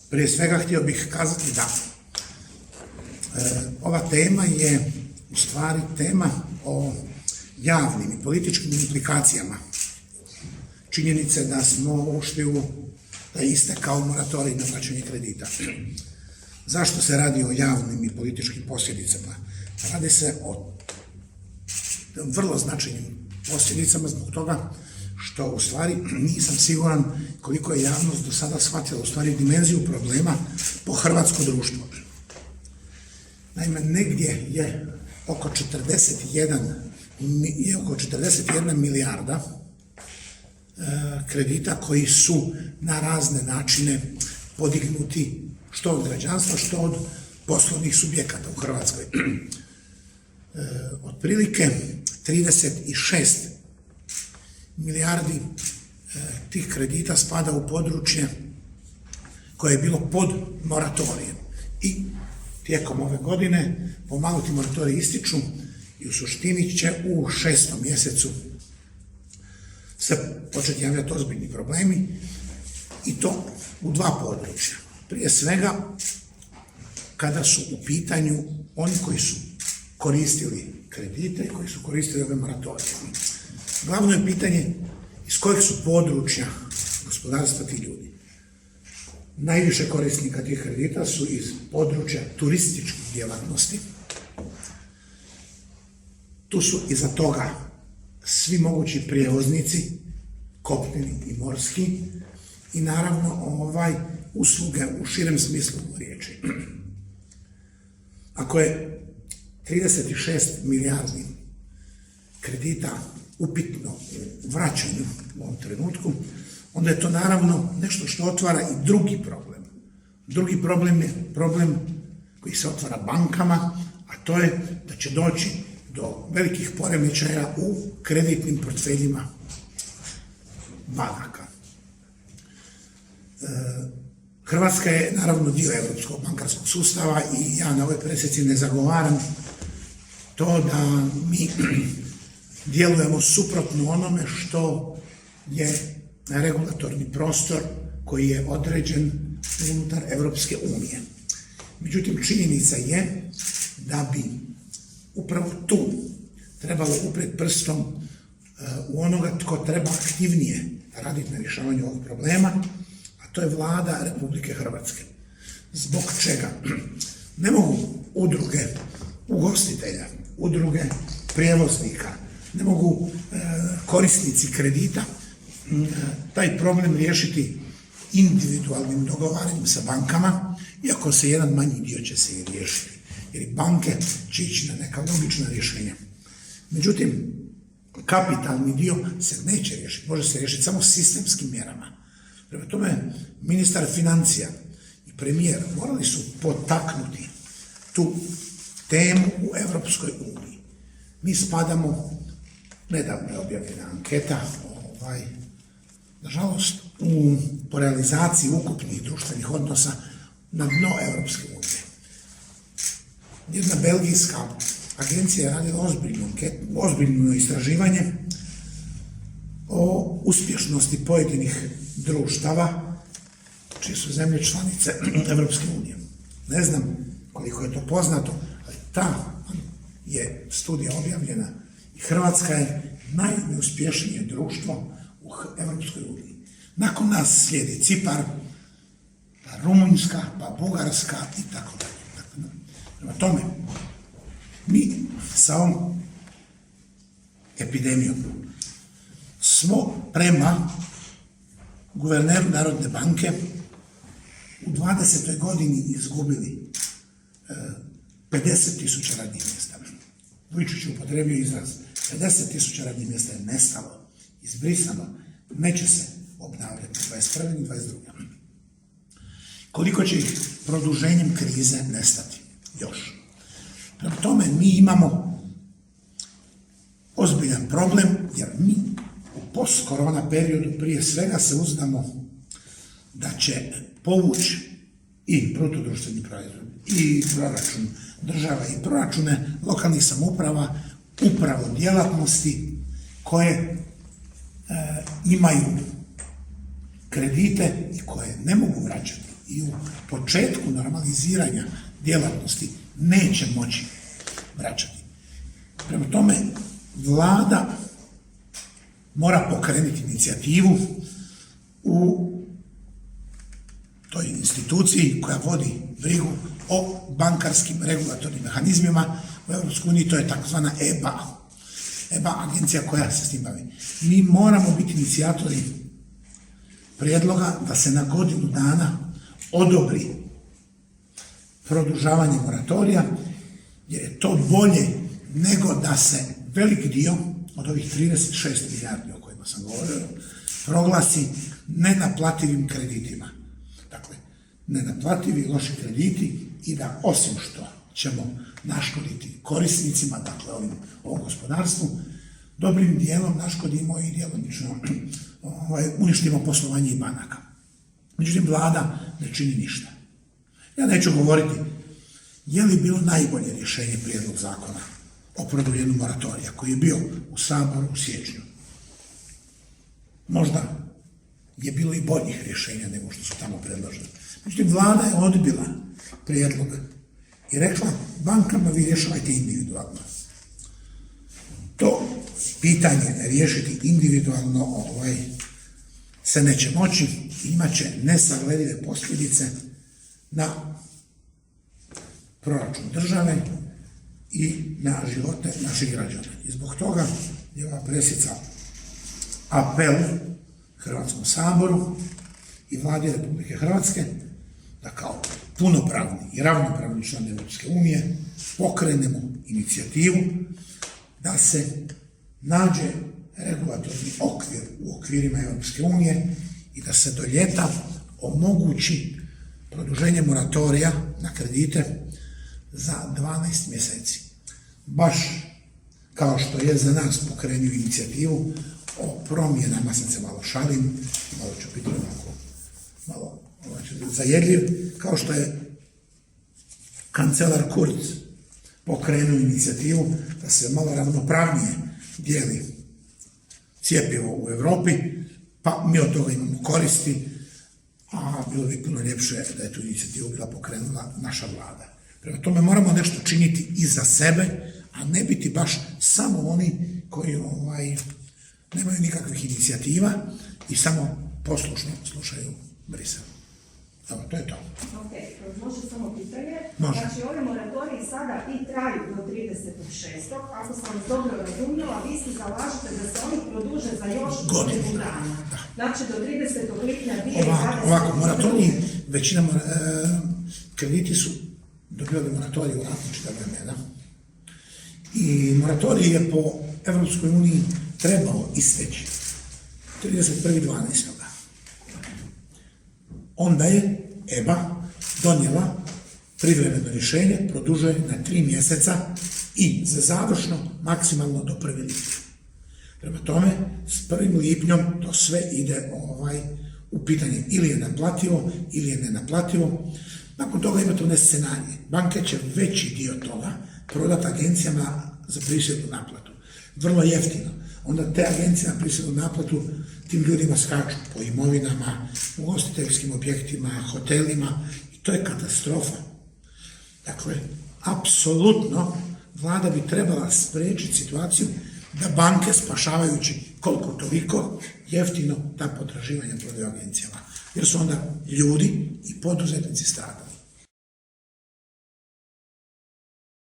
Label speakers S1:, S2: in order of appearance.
S1: Prije svega htio bih kazati da ova tema je u stvari tema o javnim i političkim implikacijama činjenice da smo ušli u da je istekao moratorij na vraćanje kredita. Zašto se radi o javnim i političkim posljedicama? Radi se o vrlo značajnim posljedicama zbog toga što u stvari nisam siguran koliko je javnost do sada shvatila u stvari dimenziju problema po hrvatsko društvo. Naime, negdje je oko 41 milijarda kredita koji su na razne načine podignuti što od građanstva, što od poslovnih subjekata u Hrvatskoj. Otprilike 36 milijardi tih kredita spada u područje koje je bilo pod moratorijem. I tijekom ove godine pomalo ti moratoriji ističu i u suštini će u 6. mjesecu se početi javljati ozbiljni problemi i to u dva područja. Prije svega, kada su u pitanju oni koji su koristili kredite i koji su koristili ove moratorije. Glavno je pitanje iz kojeg su područja gospodarstva ti ljudi. Najviše korisnika tih kredita su iz područja turističkih djelatnosti. Tu su iza toga svi mogući prijevoznici, kopneni i morski, i naravno usluge u širem smislu riječi. Ako je 36 milijardi kredita upitno u vraćanju u ovom trenutku, onda je to naravno nešto što otvara i drugi problem. Drugi problem je problem koji se otvara bankama, a to je da će doći do velikih poremećaja u kreditnim portfeljima banaka. Hrvatska je naravno dio europskog bankarskog sustava i ja na ovoj presjeci ne zagovaram to da mi djelujemo suprotno onome što je regulatorni prostor koji je određen unutar Europske unije. Međutim, činjenica je da bi upravo tu trebalo uprijeti prstom u onoga tko treba aktivnije raditi na rješavanju ovog problema, a to je Vlada Republike Hrvatske. Zbog čega? Ne mogu udruge ugostitelja, udruge prijevoznika, ne mogu korisnici kredita taj problem riješiti individualnim dogovaranjem sa bankama, iako se jedan manji dio će se i riješiti, jer i banke će ići na neka logična rješenja. Međutim, kapitalni dio se neće riješiti, može se riješiti samo sistemskim mjerama. Prema tome, ministar financija i premijer morali su potaknuti tu temu u Europskoj uniji. Mi spadamo, nedavno je objavljena anketa, nažalost, po realizaciji ukupnih društvenih odnosa na dno Europske unije. Jedna belgijska agencija je radila ozbiljno istraživanje o uspješnosti pojedinih društava čije su zemlje članice Europske unije. Ne znam koliko je to poznato, ali ta je studija objavljena i Hrvatska je najneuspješnije društvo u Europskoj uniji. Nakon nas slijedi Cipar, pa Rumunjska, pa Bugarska i tako dalje. Prema tome, mi sa ovom epidemijom smo prema guverneru Narodne banke u 20. godini izgubili 50.000 radnih mjesta. Vujčić je upotrijebio izraz 50.000 radnih mjesta je nestalo, izbrisano, neće se obnavljati 21. i 22. Koliko će ih produženjem krize nestati još? Prema tome, mi imamo ozbiljan problem, jer mi u post-korona periodu prije svega se uzdamo da će povući i brutodruštveni proizvod, i proračun država, i proračune lokalnih samouprava, upravo djelatnosti koje imaju kredite i koje ne mogu vraćati. i u početku normaliziranja djelatnosti neće moći vraćati. Prema tome, vlada mora pokrenuti inicijativu u toj instituciji koja vodi brigu o bankarskim regulatornim mehanizmima u EU, to je takozvana EBA. EBA, agencija koja se s tim bavi. Mi moramo biti inicijatori prijedloga da se na godinu dana odobri produžavanje moratorija, jer je to bolje nego da se velik dio od ovih 36 milijardi o kojima sam govorio proglasi nenaplativim kreditima. Dakle, nenaplativi loši krediti i da osim što ćemo naškoditi korisnicima, dakle ovom gospodarstvu, dobrim dijelom naškodimo i djelomično uništimo poslovanje i banaka. Međutim, vlada ne čini ništa. Ja neću govoriti je li bilo najbolje rješenje prijedlog zakona o produljenju moratorija koji je bio u Saboru u siječnju. Možda je bilo i boljih rješenja nego što su tamo predložene. Međutim, vlada je odbila prijedlog i rekla bankama vi rješavajte individualno. To pitanje riješiti individualno se neće moći i imat će nesagledive posljedice na proračun države i na živote naših građana. I zbog toga je ova presica apel Hrvatskom saboru i Vladi Republike Hrvatske da kao punopravni i ravnopravni član Europske unije pokrenemo inicijativu da se nađe regulatorni okvir u okvirima Europske unije i da se do ljeta omogući produženje moratorija na kredite za 12 mjeseci. Baš kao što je za nas pokrenuo inicijativu o promjenama, sad se malo šalim, malo ću biti onako, malo zajedljiv, kao što je kancelar Kurz pokrenuo inicijativu da se malo ravnopravnije dijeli cjepivo u Europi, pa mi od toga imamo koristi, a bilo bi puno ljepše da je tu inicijativu bila pokrenula naša vlada. Prema tome moramo nešto činiti i za sebe, a ne biti baš samo oni koji nemaju nikakvih inicijativa i samo poslušno slušaju Brisel. Evo, to je to.
S2: Ok, može samo pitanje.
S1: Može.
S2: Znači, ovi moratoriji sada i traju do 36. Ako sam vas dobro razumjela, vi se zalažete da se oni produže za još godinu dana. Znači, do 30. lipnja 2020.
S1: Ovako, moratoriji, većina krediti su dobivali moratorij u različita vremena. I moratorij je po Evropskoj uniji trebao isteći 31.12. Onda je EBA donijela privremeno rješenje, produžuje na 3 mjeseca i za završno maksimalno do 1. lipnja. Prema tome, s 1. lipnjom to sve ide u pitanje ili je naplativo ili je nenaplativo. Nakon toga imate one scenarije. Banke će veći dio toga prodati agencijama za prisilnu naplatu. Vrlo jeftino. Onda te agencije na prisilnu naplatu tim ljudima skaču po imovinama, ugostiteljskim objektima, hotelima i to je katastrofa. Dakle, apsolutno vlada bi trebala spriječiti situaciju da banke spašavajući koliko toliko jeftino ta potraživanja prodaju agencijama. Jer su onda ljudi i poduzetnici stradali.